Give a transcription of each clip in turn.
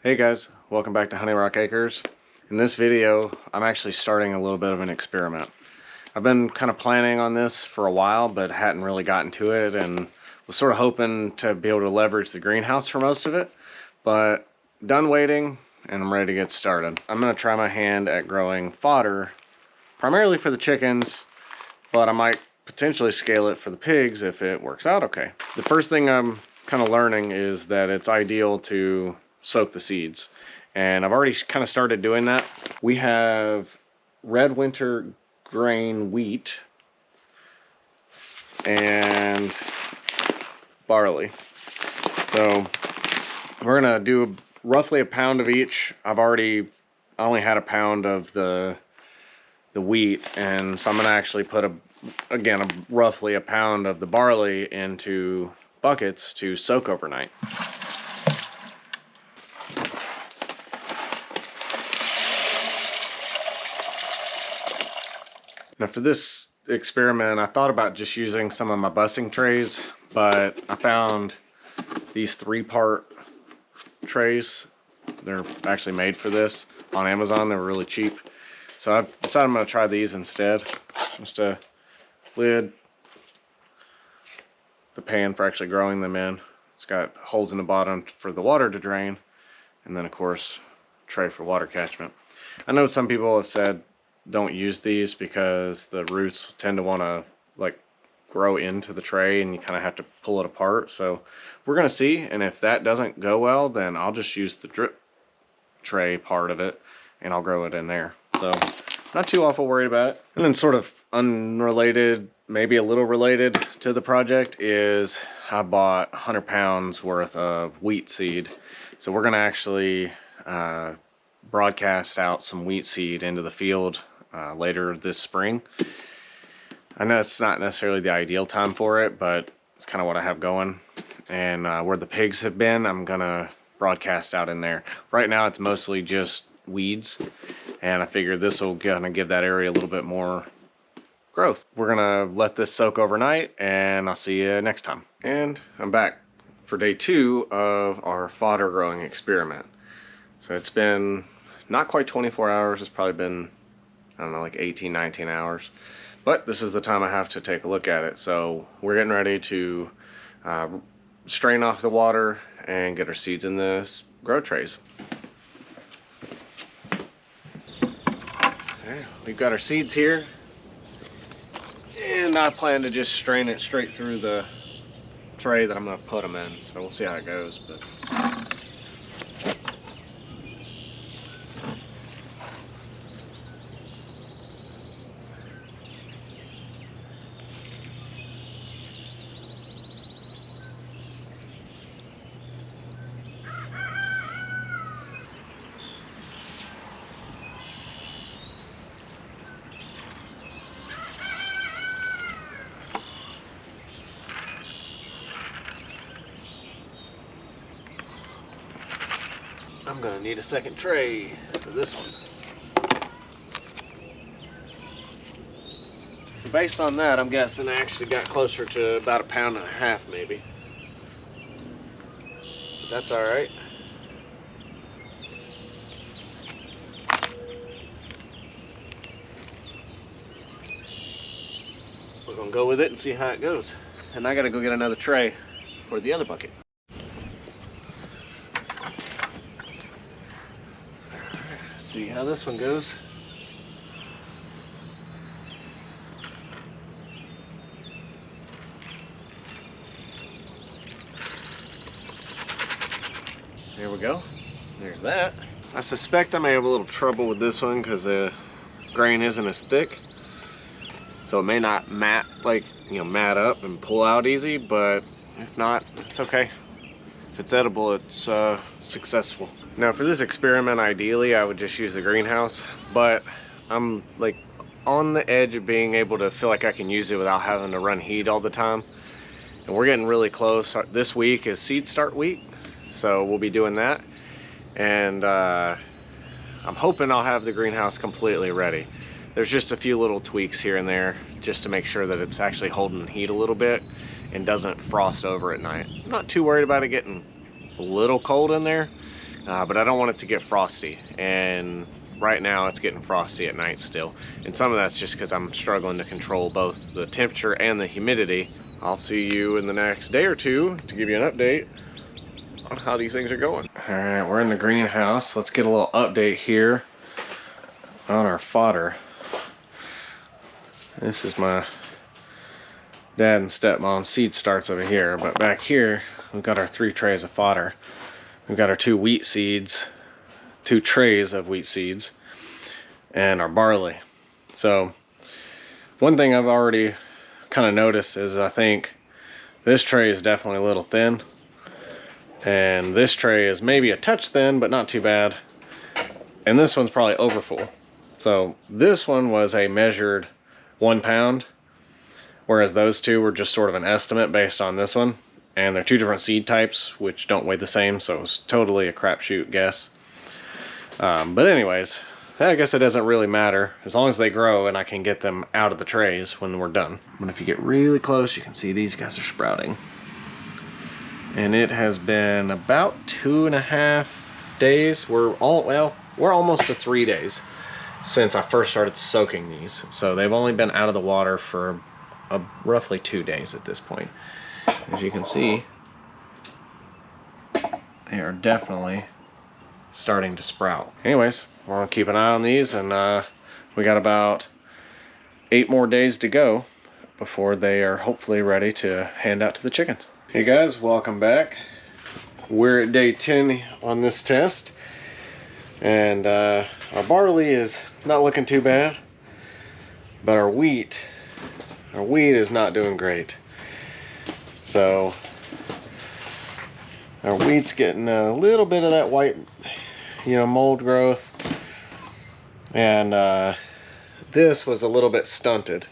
Hey guys, welcome back to Honey Rock Acres. In this video, I'm actually starting a little bit of an experiment. I've been kind of planning on this for a while, but hadn't really gotten to it and was sort of hoping to be able to leverage the greenhouse for most of it. But done waiting and I'm ready to get started. I'm going to try my hand at growing fodder, primarily for the chickens, but I might potentially scale it for the pigs if it works out okay. The first thing I'm kind of learning is that it's ideal to soak the seeds, and I've already kind of started doing that. We have red winter grain wheat and barley, so we're gonna do roughly a pound of each. I only had a pound of the wheat, and so I'm gonna actually put roughly a pound of the barley into buckets to soak overnight. Now for this experiment, I thought about just using some of my bussing trays, but I found these 3-part trays. They're actually made for this on Amazon. They're really cheap. So I've decided I'm going to try these instead. Just a lid, the pan for actually growing them in. It's got holes in the bottom for the water to drain, and then of course tray for water catchment. I know some people have said don't use these because the roots tend to want to like grow into the tray and you kind of have to pull it apart. So we're gonna see, and if that doesn't go well, then I'll just use the drip tray part of it and I'll grow it in there. So not too awful worried about it. And then sort of unrelated, maybe a little related to the project, is I bought 100 pounds worth of wheat seed. So we're gonna actually broadcast out some wheat seed into the field later this spring. I know it's not necessarily the ideal time for it, but it's kind of what I have going. And where the pigs have been, I'm gonna broadcast out in there. Right now it's mostly just weeds, and I figured this will gonna give that area a little bit more growth. We're gonna let this soak overnight, and I'll see you next time. And I'm back for day 2 of our fodder growing experiment. So it's been not quite 24 hours. It's probably been, I don't know, like 18, 19 hours. But this is the time I have to take a look at it. So we're getting ready to strain off the water and get our seeds in the grow trays. Okay, we've got our seeds here. And I plan to just strain it straight through the tray that I'm going to put them in. So we'll see how it goes. But I'm gonna need a second tray for this one. Based on that, I'm guessing I actually got closer to about 1.5 pounds maybe. But that's all right. We're gonna go with it and see how it goes. And I gotta go get another tray for the other bucket. See how this one goes. There we go. There's that. I suspect I may have a little trouble with this one because the grain isn't as thick, so it may not mat up and pull out easy. But if not, it's okay. If it's edible, it's successful. Now for this experiment, ideally I would just use the greenhouse, but I'm like on the edge of being able to feel like I can use it without having to run heat all the time. And we're getting really close. This week is seed start week, so we'll be doing that. And I'm hoping I'll have the greenhouse completely ready. There's just a few little tweaks here and there just to make sure that it's actually holding heat a little bit and doesn't frost over at night. I'm not too worried about it getting a little cold in there, but I don't want it to get frosty. And right now it's getting frosty at night still. And some of that's just because I'm struggling to control both the temperature and the humidity. I'll see you in the next day or two to give you an update on how these things are going. All right, we're in the greenhouse. Let's get a little update here on our fodder. This is my dad and stepmom's seed starts over here, but back here we've got our 3 trays of fodder. We've got our 2 wheat seeds, 2 trays of wheat seeds, and our barley. So one thing I've already kind of noticed is I think this tray is definitely a little thin, and this tray is maybe a touch thin but not too bad, and this one's probably overfull. So this one was a measured 1 pound, whereas those 2 were just sort of an estimate based on this one, and they're 2 different seed types which don't weigh the same, so it was totally a crapshoot guess. But anyways, I guess it doesn't really matter as long as they grow and I can get them out of the trays when we're done. But if you get really close, you can see these guys are sprouting. And it has been about 2.5 days. We're almost to 3 days since I first started soaking these. So they've only been out of the water for roughly 2 days at this point. As you can see, they are definitely starting to sprout. Anyways, we're gonna keep an eye on these, and we got about 8 more days to go before they are hopefully ready to hand out to the chickens. Hey guys, welcome back. We're at day 10 on this test, and our barley is not looking too bad, but our wheat is not doing great. So our wheat's getting a little bit of that white, mold growth, and this was a little bit stunted.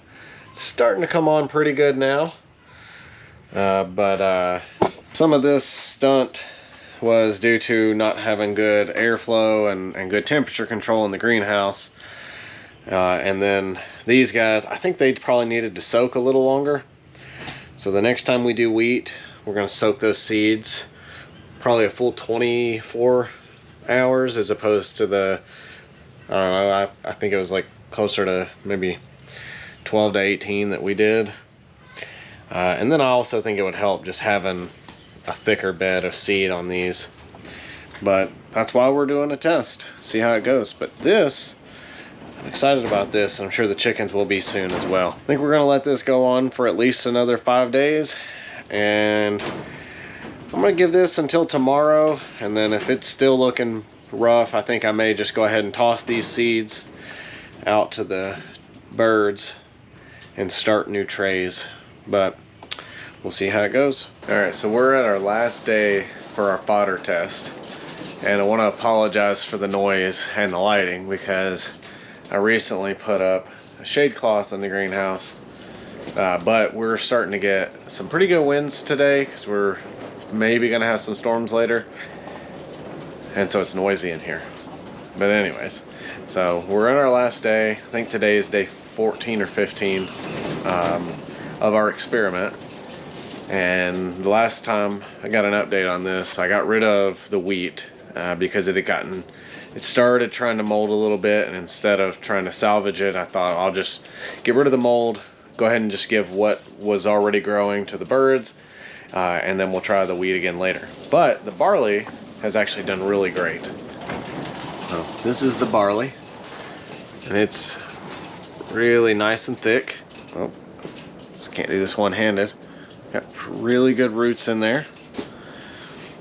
It's starting to come on pretty good now, but some of this stunt was due to not having good airflow and good temperature control in the greenhouse. And then these guys, I think they probably needed to soak a little longer. So the next time we do wheat, we're going to soak those seeds probably a full 24 hours as opposed to the, I don't know, I think it was like closer to maybe 12 to 18 that we did. And then I also think it would help just having a thicker bed of seed on these. But that's why we're doing a test, see how it goes. But this, I'm excited about this, and I'm sure the chickens will be soon as well. I think we're gonna let this go on for at least another 5 days, and I'm gonna give this until tomorrow, and then if it's still looking rough, I think I may just go ahead and toss these seeds out to the birds and start new trays. But we'll see how it goes. All right, so we're at our last day for our fodder test, and I want to apologize for the noise and the lighting because I recently put up a shade cloth in the greenhouse, but we're starting to get some pretty good winds today because we're maybe gonna have some storms later, and so it's noisy in here. But anyways, so we're in our last day. I think today is day 14 or 15 of our experiment. And the last time I got an update on this, I got rid of the wheat because it started trying to mold a little bit, and instead of trying to salvage it, I thought I'll just get rid of the mold, go ahead and just give what was already growing to the birds, and then we'll try the wheat again later. But the barley has actually done really great. So this is the barley, and it's really nice and thick. Oh, just can't do this one-handed. Got really good roots in there.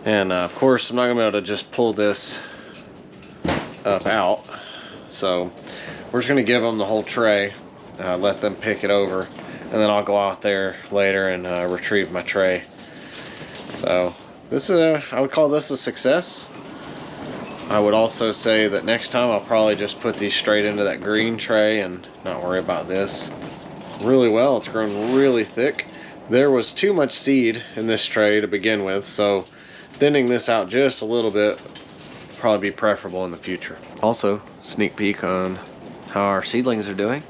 And of course, I'm not gonna be able to just pull this up out. So we're just gonna give them the whole tray, let them pick it over, and then I'll go out there later and retrieve my tray. So this is I would call this a success. I would also say that next time I'll probably just put these straight into that green tray and not worry about this. Really well, it's grown really thick. There was too much seed in this tray to begin with, so thinning this out just a little bit would probably be preferable in the future. Also, sneak peek on how our seedlings are doing.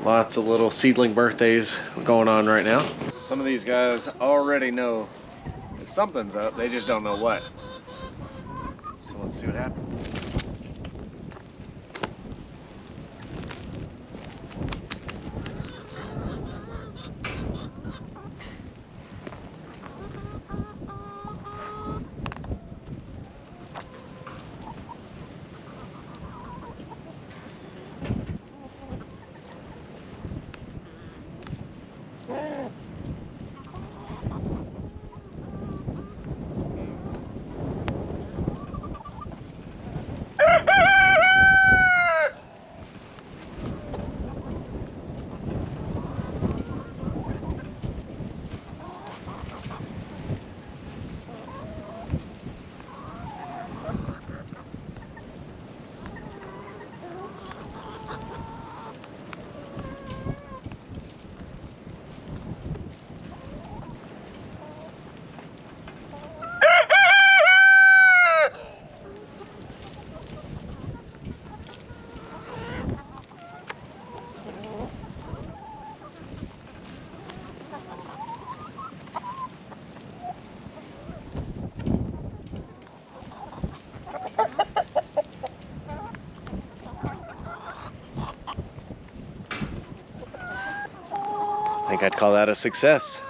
Lots of little seedling birthdays going on right now. Some of these guys already know Something's up, they just don't know what. So let's see what happens. I think I'd call that a success.